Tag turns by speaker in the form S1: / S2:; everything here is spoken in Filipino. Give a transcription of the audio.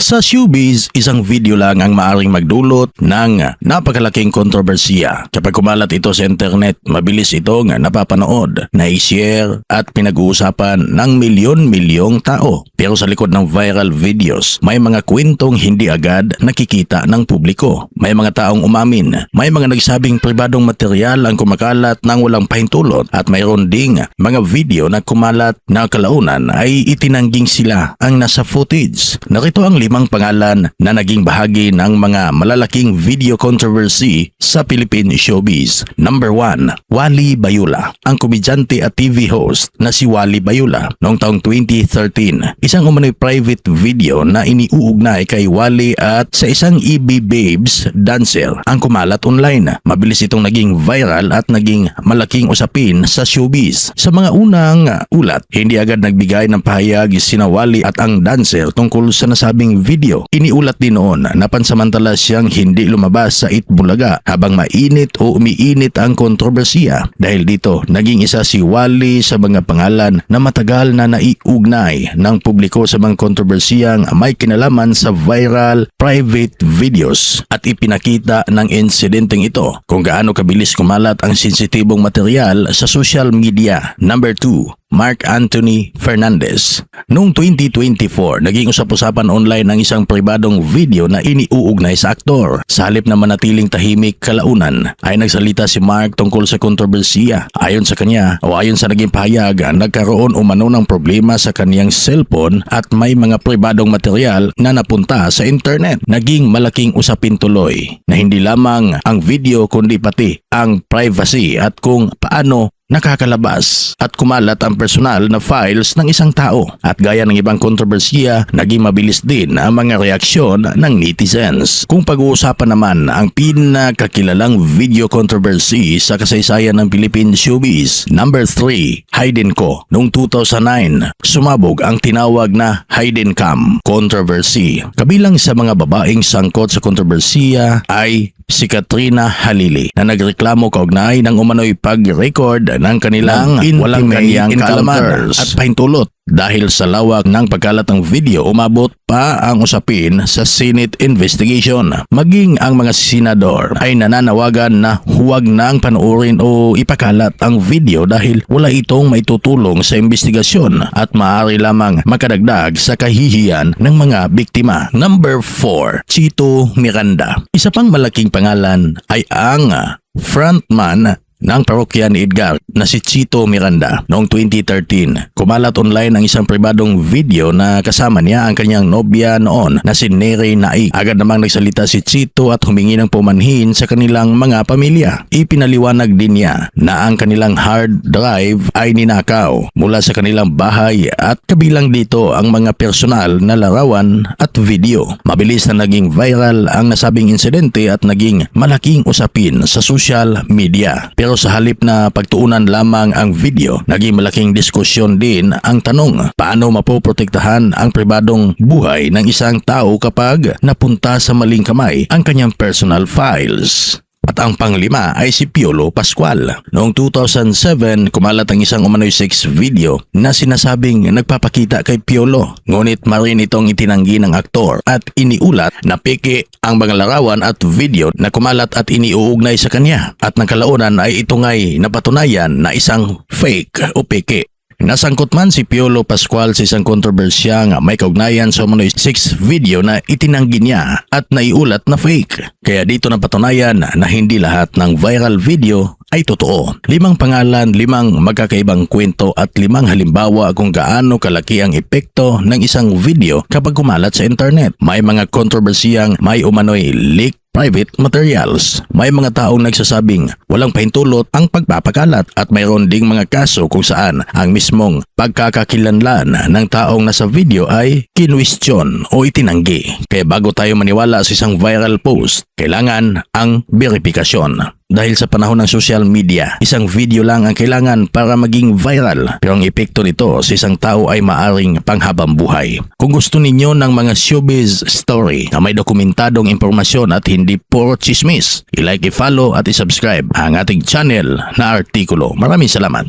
S1: Sa showbiz, isang video lang ang maaring magdulot ng napakalaking kontrobersiya. Kapag kumalat ito sa internet, mabilis itong napapanood, na-share at pinag-uusapan ng milyon-milyong tao. Pero sa likod ng viral videos, may mga kwentong hindi agad nakikita ng publiko. May mga taong umamin, may mga nagsabing pribadong material ang kumakalat ng walang pahintulot at mayroon ding mga video na kumalat na kalaunan ay itinangging sila ang nasa footage. Narito ang 5 pangalan na naging bahagi ng mga malalaking video controversy sa Philippine showbiz. Number 1, Wally Bayula. Ang komedyante at TV host na si Wally Bayula noong taong 2013. Isang umano'y private video na iniuugnay kay Wally at sa isang EB Babes dancer ang kumalat online. Mabilis itong naging viral at naging malaking usapin sa showbiz. Sa mga unang ulat, hindi agad nagbigay ng pahayag sina Wally at ang dancer tungkol sa nasabing video. Iniulat din noon na pansamantala siyang hindi lumabas sa Itbulaga habang mainit o umiinit ang kontrobersiya. Dahil dito, naging isa si Wally sa mga pangalan na matagal na naiugnay ng publiko sa mga kontrobersiyang may kinalaman sa viral private videos at ipinakita ng insidenteng ito kung gaano kabilis kumalat ang sensitibong material sa social media. Number 2, Mark Anthony Fernandez. Noong 2024, naging usap-usapan online ang isang pribadong video na iniuugnay sa aktor. Sa halip na manatiling tahimik kalaunan, ay nagsalita si Mark tungkol sa kontrobersiya. Ayon sa kanya, o ayon sa naging pahayag, nagkaroon umano ng problema sa kaniyang cellphone at may mga pribadong material na napunta sa internet. Naging malaking usapin tuloy na hindi lamang ang video kundi pati ang privacy at kung paano nakakalabas at kumalat ang personal na files ng isang tao. At gaya ng ibang kontrobersiya, naging mabilis din ang mga reaksyon ng netizens. Kung pag-uusapan naman ang pinakakilalang video controversy sa kasaysayan ng Philippine showbiz, number 3, Hayden Ko. Noong 2009, sumabog ang tinawag na Hayden Cam controversy. Kabilang sa mga babaeng sangkot sa kontrobersiya ay si Katrina Halili na nagreklamo kaugnay ng umano'y pag-record ng kanilang walang kaniyang kaalaman at pahintulot. Dahil sa lawak ng pagkalat ng video, umabot pa ang usapin sa Senate investigation. Maging ang mga senador ay nananawagan na huwag nang panoorin o ipakalat ang video dahil wala itong maitutulong sa investigasyon at maaari lamang makadagdag sa kahihiyan ng mga biktima. Number 4, Chito Miranda. Isa pang malaking pangalan ay ang frontman ng parokya ni Edgar na si Chito Miranda. Noong 2013, kumalat online ang isang pribadong video na kasama niya ang kanyang nobya noon na si Neri Naik. Agad namang nagsalita si Chito at humingi ng pumanhin sa kanilang mga pamilya. Ipinaliwanag din niya na ang kanilang hard drive ay ninakaw mula sa kanilang bahay at kabilang dito ang mga personal na larawan at video. Mabilis na naging viral ang nasabing insidente at naging malaking usapin sa social media. Pero sa halip na pagtuunan lamang ang video, naging malaking diskusyon din ang tanong, paano mapoprotektahan ang pribadong buhay ng isang tao kapag napunta sa maling kamay ang kanyang personal files? At ang panglima ay si Piolo Pascual. Noong 2007, kumalat ang isang umano'y sex video na sinasabing nagpapakita kay Piolo. Ngunit marin itong itinanggi ng aktor at iniulat na peke ang mga larawan at video na kumalat at iniuugnay sa kanya. At ng kalaunan ay ito nga'y napatunayan na isang fake o peke. Nasangkot man si Piolo Pascual sa isang kontrobersyang may kaugnayan sa umano'y sex video na itinanggi niya at naiulat na fake. Kaya dito napatunayan na hindi lahat ng viral video ay totoo. 5 pangalan, 5 magkakaibang kwento at 5 halimbawa kung gaano kalaki ang epekto ng isang video kapag kumalat sa internet. May mga kontrobersiyang may umano'y leak private materials. May mga taong nagsasabing walang pahintulot ang pagpapakalat at mayroon ding mga kaso kung saan ang mismong pagkakakilanlan ng taong nasa video ay kinwestiyon o itinanggi. Kaya bago tayo maniwala sa isang viral post, kailangan ang verifikasyon. Dahil sa panahon ng social media, isang video lang ang kailangan para maging viral. Pero ang epekto nito sa isang tao ay maaring panghabang buhay. Kung gusto ninyo ng mga showbiz story na may dokumentadong impormasyon at hindi puro chismis, i-like, i-follow at i-subscribe ang ating channel na Artikulo. Maraming salamat.